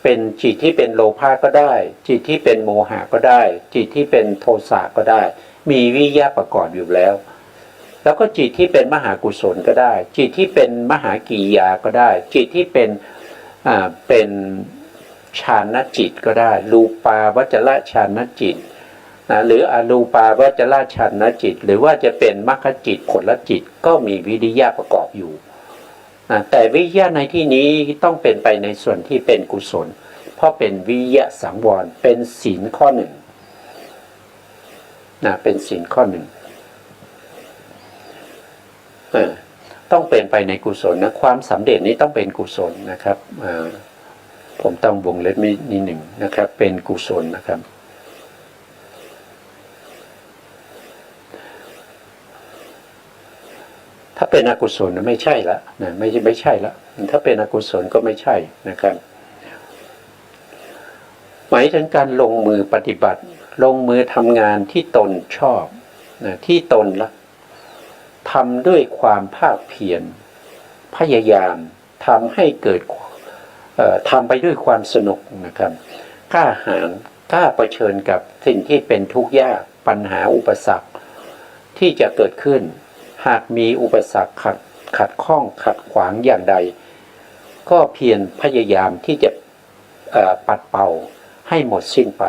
Speaker 1: เป็นจิตที่เป็นโลภะก็ได้จิตที่เป็นโมหะก็ได้จิตที่เป็นโทสะก็ได้มีวิริยะประกอบอยู่แล้วแล้วก็จิตที่เป็นมหากุศลก็ได้จิตที่เป็นมหากิริยาก็ได้จิตที่เป็นฌานจิตก็ได้รูปาวจรฌานจิตหรืออรูปาวจรฌานจิตหรือว่าจะเป็นมรรคจิตผลจิตก็มีวิริยะประกอบอยู่แต่วิริยะในที่นี้ต้องเป็นไปในส่วนที่เป็นกุศลเพราะเป็นวิริยะสังวรเป็นศีลข้อหนึ่งเป็นศีลข้อหนึ่งต้องเป็นไปในกุศลนะความสำเร็จนี้ต้องเป็นกุศลนะครับผมต้องวงเล็บนิดหนึ่งนะครับเป็นกุศลนะครับถ้าเป็นอกุศลไม่ใช่ละนะไม่ใช่ละถ้าเป็นอกุศลก็ไม่ใช่นะครับหมายถึงการลงมือปฏิบัติลงมือทำงานที่ตนชอบนะที่ตนละทำด้วยความภาคเพียรพยายามทำให้เกิดทำไปด้วยความสนุกนะครับกล้าหาญกล้าเผชิญกับสิ่งที่เป็นทุกข์ยากปัญหาอุปสรรคที่จะเกิดขึ้นหากมีอุปสรรคขัดข้องขัดขวางอย่างใดก็เพียรพยายามที่จะปัดเป่าให้หมดสิ้นไป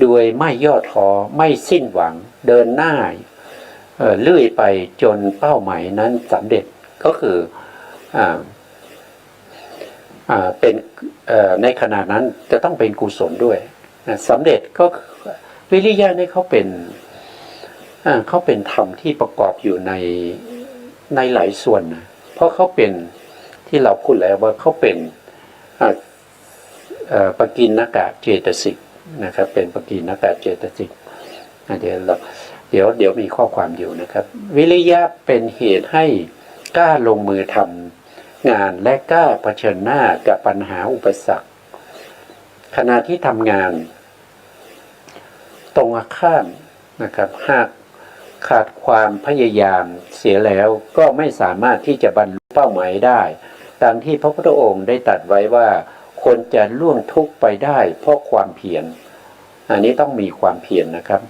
Speaker 1: โดยไม่ย่อท้อไม่สิ้นหวังเดินหน้าเลื่อยไปจนเป้าหมายนั้นสำเร็จก็คือเป็นในขณะนั้นจะต้องเป็นกุศลด้วยสำเร็จก็วิริยะนี่เขาเป็นธรรมที่ประกอบอยู่ในหลายส่วนนะเพราะเขาเป็นที่เราพูดแล้วว่าเขาเป็นปกิณณกะเจตสิกนะครับเป็นปกิณณกะเจตสิกเดี๋ยวมีข้อความอยู่นะครับวิริยะเป็นเหตุให้กล้าลงมือทำงานและกล้าเผชิญหน้ากับปัญหาอุปสรรคขณะที่ทำงานตรงข้ามนะครับหากขาดความพยายามเสียแล้วก็ไม่สามารถที่จะบรรลุเป้าหมายได้ดังที่พระพุทธองค์ได้ตรัสไว้ว่าคนจะล่วงทุกข์ไปได้เพราะความเพียรอันนี้ต้องมีความเพียรนะครับ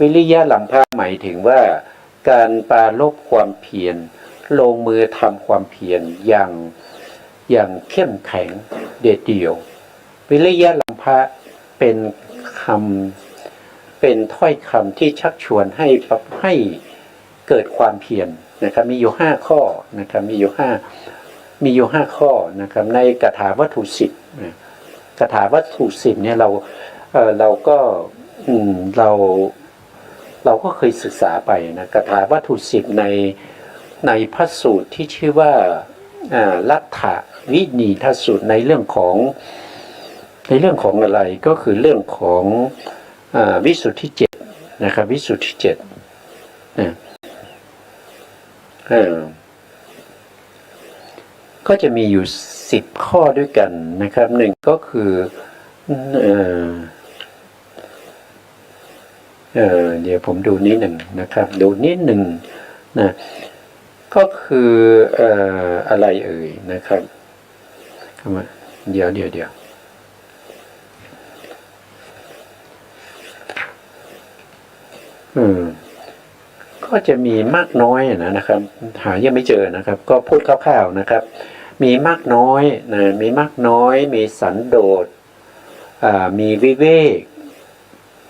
Speaker 1: วิริยะลำพังหมายถึงว่าการปราลบความเพียรลงมือทำความเพียรอย่างเข้มแข็งเด็ดเดี่ยววิริยะลำพังเป็นถ้อยคำที่ชักชวนให้เกิดความเพียรนะครับมีอยู่5ข้อนะครับมีอยู่5ข้อนะครับในกถาวัตถุ10กถาวัตถุ10เนี่ยเราก็เคยศึกษาไปนะกถาวัตถุ10ในพระสูตรที่ชื่อว่าลัทธวินีทสูตรในเรื่องของอะไรก็คือเรื่องของวิสุทธิ7นะครับวิสุทธิ7ก็จะมีอยู่10ข้อด้วยกันนะครับหนึ่งก็คือเดี๋ยวผมดูนิดหนึ่งนะครับดูนิดหนึ่งนะก็คืออะไรเอ่ยนะครับเดี๋ยวก็จะมีมากน้อยนะครับหายังไม่เจอนะครับก็พูดคร่าวๆนะครับมีมากน้อยนะมีมากน้อยมีสันโดษมีวิเวก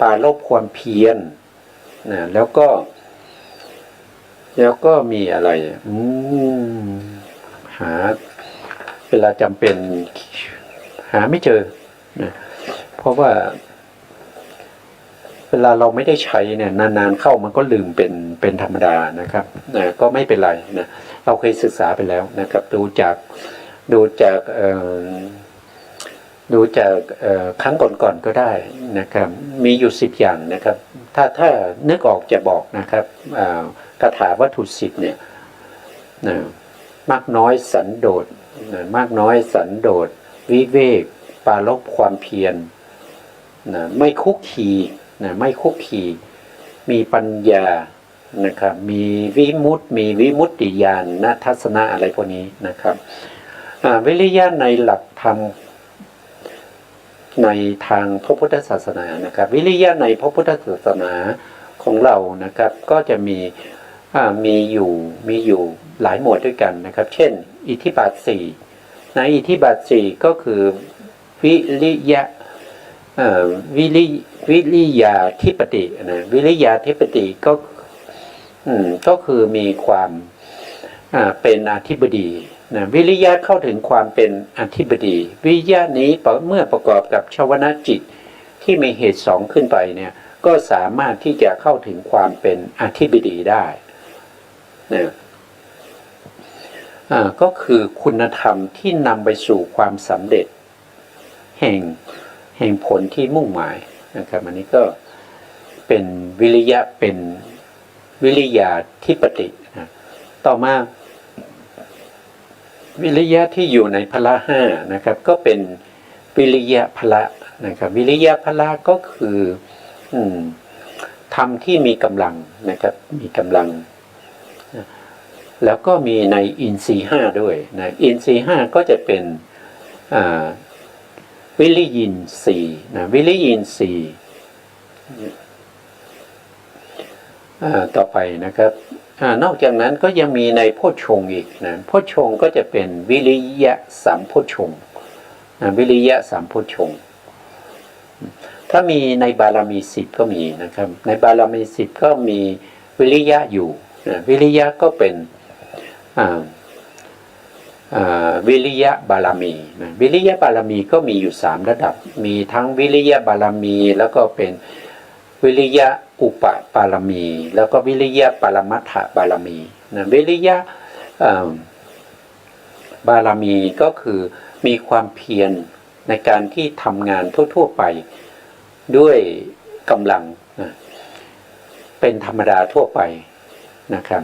Speaker 1: ปราลบความเพียรนะแล้วก็มีอะไรหาเวลาจำเป็นหาไม่เจอนะเพราะว่าเวลาเราไม่ได้ใช้เนี่ยนานๆเข้ามันก็ลืมเป็นธรรมดานะครับนะก็ไม่เป็นไรนะเราเคยศึกษาไปแล้วนะครับดูจากครั้งก่อนๆก็ได้นะครับมีอยู่10อย่างนะครับถ้านึกออกจะบอกนะครับคาถาวัตถุ10เนี่ยมากน้อยสันโดษมากน้อยสันโดษวิเวก ปรารภความเพียรนะไม่คุกคีนะไม่คุกคีมีปัญญานะครับมีวิมุตติญาณทัศนะอะไรพวกนี้นะครับวิริยะในหลักธรรมในทางพระพุทธศาสนานะครับวิริยะในพระพุทธศาสนาของเรานะครับก็จะมีอยู่หลายหมวดด้วยกันนะครับเช่นอิทธิบาท4ในอิทธิบาท4ก็คือวิริยะวิริยาธิปตินะวิริยาธิปติก็คือมีความเป็นอธิบดีนะวิริยะเข้าถึงความเป็นอธิบดีวิริยะนี้เมื่อประกอบกับชวนะจิตที่มีเหตุสองขึ้นไปเนี่ยก็สามารถที่จะเข้าถึงความเป็นอธิบดีได้นะก็คือคุณธรรมที่นำไปสู่ความสำเร็จแห่งผลที่มุ่งหมายนะครับอันนี้ก็เป็นวิริยะเป็นวิริยาธิปตินะต่อมาวิริยะที่อยู่ในพละห้านะครับก็เป็นวิริยะพละนะครับวิริยะพละก็คือธรรมที่มีกำลังนะครับมีกำลังแล้วก็มีในอินทรีย์ห้าด้วยนะอินทรีย์ห้าก็จะเป็นวิริยินทรีย์นะวิริยินทรีย์ต่อไปนะครับนอกจากนั้นก็ยังมีในโพชฌงค์อีกนะโพชฌงค์ก็จะเป็นวิริยะสามโพชฌงค์วิริยะสามโพชฌงค์ถ้ามีในบารมี10ก็มีนะครับในบารมี10ก็มีวิริยะอยู่นะวิริยะก็เป็นวิริยะบารมีนะวิริยะบารมีก็มีอยู่3ระดับมีทั้งวิริยะบารมีแล้วก็เป็นวิริยะอุปปารมีแล้วก็วิริยะปรมัตถบารมีนะวิริยะบารมีก็คือมีความเพียรในการที่ทำงานทั่วๆไปด้วยกำลังนะเป็นธรรมดาทั่วไปนะครับ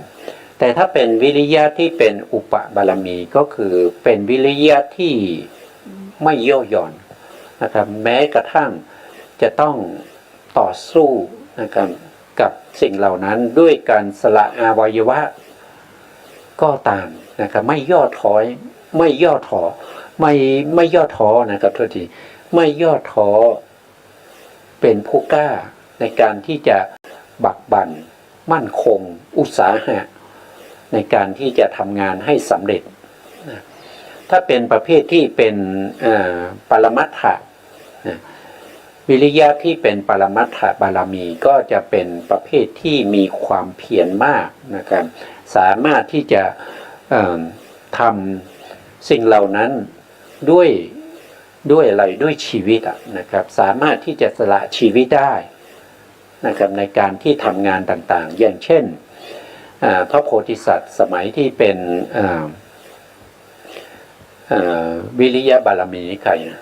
Speaker 1: แต่ถ้าเป็นวิริยะที่เป็นอุปบารมีก็คือเป็นวิริยะที่ไม่ย่อหย่อนนะครับแม้กระทั่งจะต้องต่อสู้นะครับกับสิ่งเหล่านั้นด้วยการสละอวัยวะก็ตามนะครับไม่ย่อท้อยไม่ย่อท้อไม่ย่อท้อนะครับโทษทีไม่ย่อท้อเป็นผู้กล้าในการที่จะบักบั่นมั่นคงอุตสาหะในการที่จะทำงานให้สำเร็จถ้าเป็นประเภทที่เป็นปรมัตถะวิริยะที่เป็นปรมัตถบารมีก็จะเป็นประเภทที่มีความเพียรมากนะครับสามารถที่จะทำสิ่งเหล่านั้นด้วยอะไรด้วยชีวิตนะครับสามารถที่จะสละชีวิตได้นะครับในการที่ทำงานต่างๆอย่างเช่นพระโพธิสัตว์สมัยที่เป็นวิริยะบารมีใครนะ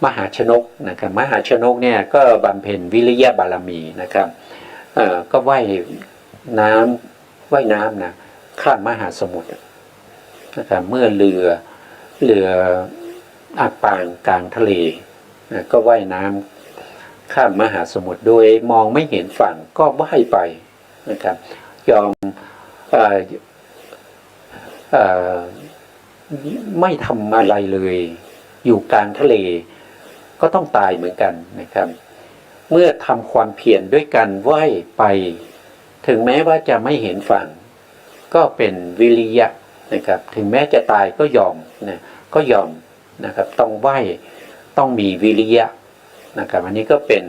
Speaker 1: มหาชนกนะครับมหาชนกเนี่ยก็บำเพ็ญวิริยะบารมีนะครับก็ว่ายน้ำนะข้ามมหาสมุทรนะครับเมื่อเรืออับปางกลางทะเลก็ว่ายน้ำข้ามมหาสมุทรโดยมองไม่เห็นฝั่งก็ว่ายไปนะครับยอมไม่ทำอะไรเลยอยู่กลางทะเลก็ต้องตายเหมือนกันนะครับเมื่อทำความเพียรด้วยกันว่ายไปถึงแม้ว่าจะไม่เห็นฝั่งก็เป็นวิริยะนะครับถึงแม้จะตายก็ยอมนะก็ยอมนะครับต้องว่ายต้องมีวิริยะนะครับอันนี้ก็เป็น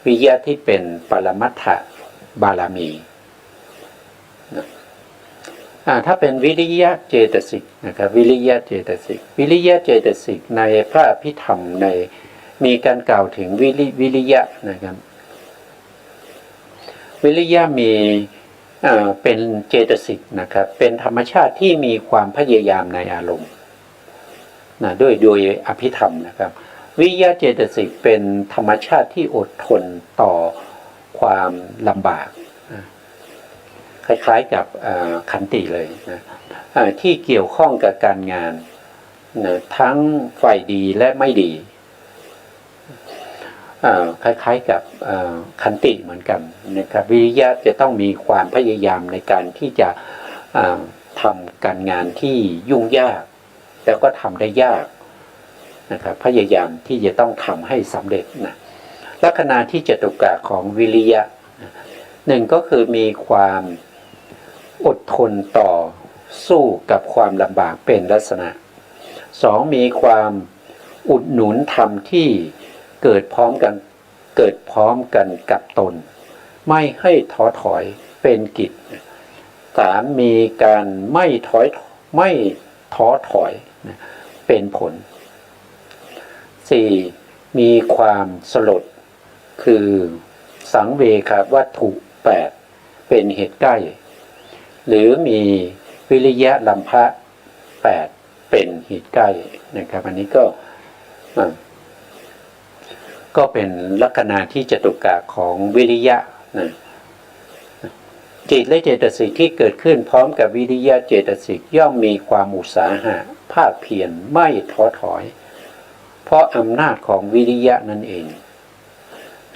Speaker 1: วิริยะที่เป็นปรมัตถบารมีนะถ้าเป็นวิริยะเจตสิกนะครับวิริยะเจตสิกวิริยะเจตสิกในพระอภิธรรมในมีการกล่าวถึงวิริยะนะครับวิริยะมีเป็นเจตสิกนะครับเป็นธรรมชาติที่มีความพยายามในอารมณ์นะโดยอภิธรรมนะครับวิริยะเจตสิกเป็นธรรมชาติที่อดทนต่อความลำบากคล้ายๆกับขันติเลยนะที่เกี่ยวข้องกับการงาน นะทั้งฝ่ายดีและไม่ดีคล้ายๆกับขันติเหมือนกันนะครับวิริยะจะต้องมีความพยายามในการที่จะทำการงานที่ยุ่งยากแล้วก็ทำได้ยากนะครับพยายามที่จะต้องทำให้สำเร็จนะลักษณะที่จตุกะของวิริยะหนึ่งก็คือมีความอดทนต่อสู้กับความลำบากเป็นลักษณะสองมีความอุดหนุนธรรมที่เกิดพร้อมกันกับตนไม่ให้ท้อถอยเป็นกิจสามมีการไม่ท้อถอยเป็นผลสี่มีความสลดคือสังเวควัตถุ8เป็นเหตุใกล้หรือมีวิริยะลัมภะ8เป็นเหตุใกล้นะครับอันนี้ก็เป็นลักษณะที่จตุกะของวิริยะนะจิตและเจตสิกที่เกิดขึ้นพร้อมกับวิริยะเจตสิกย่อมมีความอุตสาหะภาคเพียรไม่ท้อถอยเพราะอำนาจของวิริยะนั่นเอง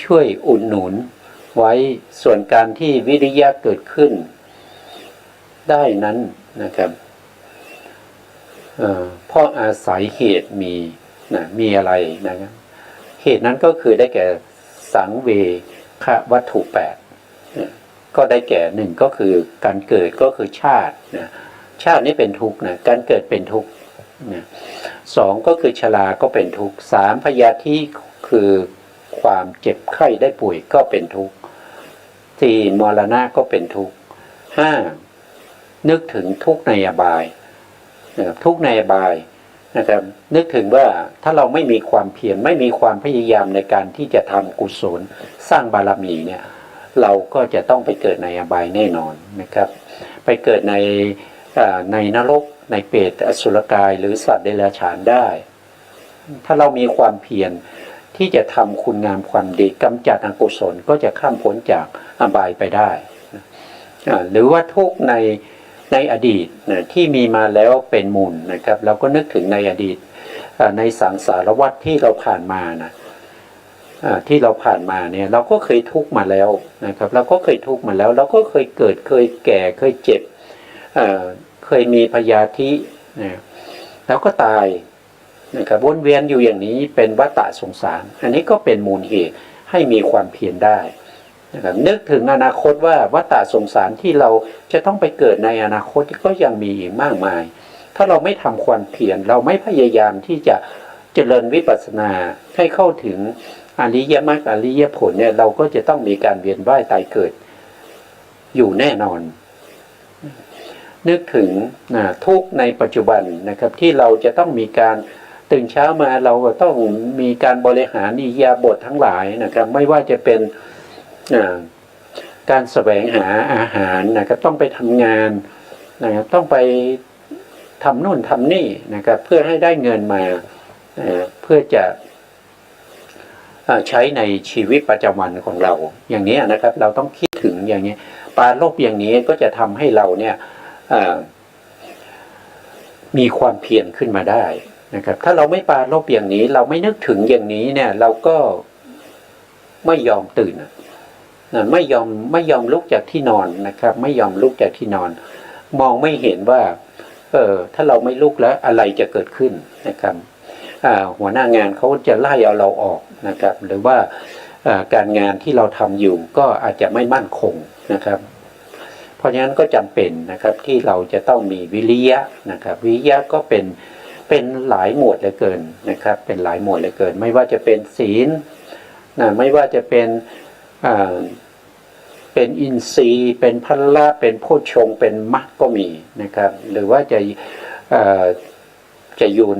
Speaker 1: ช่วยอุดหนุนไว้ส่วนการที่วิริยะเกิดขึ้นได้นั้นนะครับเพราะอาศัยเหตุมีอะไรนะครับเหตุนั้นก็คือได้แก่สังเวควัตถุ8ก็ได้แก่หนึ่งก็คือการเกิดก็คือชาติชาตินี้เป็นทุกข์นะการเกิดเป็นทุกข์สองก็คือชราก็เป็นทุกข์สามพยาธิคือความเจ็บไข้ได้ป่วยก็เป็นทุกข์สี่มรณะก็เป็นทุกข์ห้านึกถึงทุกข์ในอบายทุกข์ในอบายนะครับนึกถึงว่าถ้าเราไม่มีความเพียรไม่มีความพยายามในการที่จะทำกุศลสร้างบารมีเนี่ยเราก็จะต้องไปเกิดในอบายแน่นอนนะครับไปเกิดในนรกในเปรตอสุรกายหรือสัตว์เดรัจฉานได้ถ้าเรามีความเพียรที่จะทำคุณงามความดีกำจัดอกุศลก็จะข้ามพ้นจากอบายไปได้หรือว่าทุกข์ในอดีตที่มีมาแล้วเป็นมูลนะครับเราก็นึกถึงในอดีตในสังสารวัฏที่เราผ่านมาที่เราผ่านมาเนี่ยเราก็เคยทุกข์มาแล้วนะครับเราก็เคยทุกข์มาแล้วเราก็เคยเกิดเคยแก่เคยเจ็บเคยมีพยาธิแล้วก็ตายนะครับวนเวียนอยู่อย่างนี้เป็นวัฏสงสารอันนี้ก็เป็นมูลเหตุให้มีความเพียรได้นะครับนึกถึงอนาคตว่าวัฏสงสารที่เราจะต้องไปเกิดในอนาคตก็ยังมีอีกมากมายถ้าเราไม่ทำความเพียรเราไม่พยายามที่จะเจริญวิปัสสนาให้เข้าถึงอริยมรรคอริยผลเนี่ยเราก็จะต้องมีการเวียนว่ายตายเกิดอยู่แน่นอนนึกถึงทุกข์ในปัจจุบันนะครับที่เราจะต้องมีการตื่นเช้ามาเราก็ต้องมีการบริหารอิริยาบถทั้งหลายนะครับไม่ว่าจะเป็นการแสวงหาอาหารนะครับต้องไปทำงานนะครับต้องไปทำนู่นทำนี่นะครับเพื่อให้ได้เงินมาเพื่อจะใช้ในชีวิตประจำวันของเราอย่างนี้นะครับเราต้องคิดถึงอย่างนี้ปราโลภอย่างนี้ก็จะทำให้เราเนี่ยมีความเพียรขึ้นมาได้นะครับถ้าเราไม่ปราโลภอย่างนี้เราไม่นึกถึงอย่างนี้เนี่ยเราก็ไม่ยอมตื่นไม่ยอมลุกจากที่นอนนะครับไม่ยอมลุกจากที่นอนมองไม่เห็นว่าถ้าเราไม่ลุกแล้วอะไรจะเกิดขึ้นนะครับหัวหน้างานเขาจะไล่เอาเราออกนะครับหรือว่าการงานที่เราทำอยู่ก็อาจจะไม่มั่นคงนะครับเพราะฉะนั้นก็จำเป็นนะครับที่เราจะต้องมีวิริยะนะครับวิริยะก็เป็นหลายหมวดเหลือเกินนะครับเป็นหลายหมวดเหลือเกินไม่ว่าจะเป็นศีลไม่ว่าจะเป็นอินทรีย์เป็นพละเป็นโพชฌงค์เป็นมรรคก็มีนะครับหรือว่าจะอยู่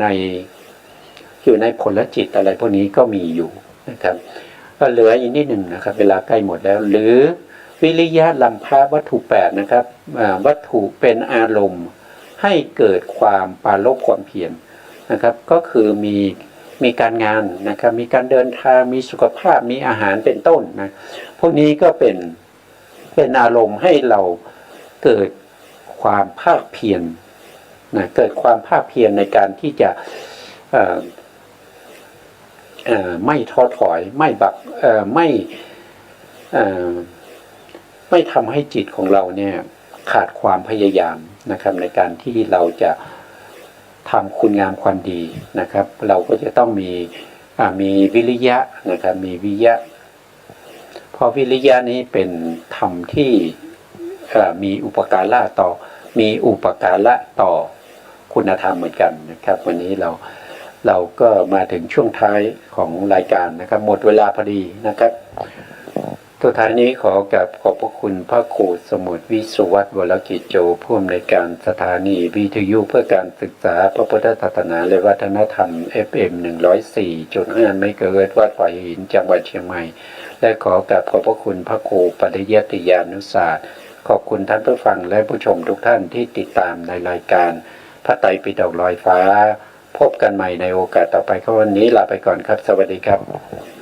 Speaker 1: ในผลจิตอะไรพวกนี้ก็มีอยู่นะครับก็เหลืออีกนิดหนึ่งนะครับเวลาใกล้หมดแล้วหรือวิริยะลัมภะวัตถุ8นะครับวัตถุเป็นอารมณ์ให้เกิดความปรารภความเพียรนะครับก็คือมีการงานนะครับมีการเดินทางมีสุขภาพมีอาหารเป็นต้นนะพวกนี้ก็เป็นอารมณ์ให้เราเกิดความภาคเพียร นะเกิดความภาคเพียรในการที่จะไม่ท้อถอยไม่ไม่ทำให้จิตของเราเนี่ยขาดความพยายามนะครับในการที่เราจะทำคุณงามความดีนะครับเราก็จะต้องมีวิริยะนะครับมีวิริยะเพราะวิริยะนี้เป็นธรรมที่มีอุปการะต่อคุณธรรมเหมือนกันนะครับวันนี้เราก็มาถึงช่วงท้ายของรายการนะครับหมดเวลาพอดีนะครับสุดท้ายนี้ขอบพระคุณพระครูสมุทรวิสุวัฒน์วรกิจโจผู้อำนวยการสถานีวิทยุเพื่อการศึกษาพระพุทธศาสนาและวัฒนธรรม FM 104.5 เมกะเฮิรตซ์วัดป่าหินจังหวัดเชียงใหม่และขอบพระคุณพระครูปริยัติยานุศาสตร์ขอบคุณท่านผู้ฟังและผู้ชมทุกท่านที่ติดตามในรายการพระไตรปิฎกลอยฟ้าพบกันใหม่ในโอกาสต่อไปครับวันนี้ลาไปก่อนครับสวัสดีครับ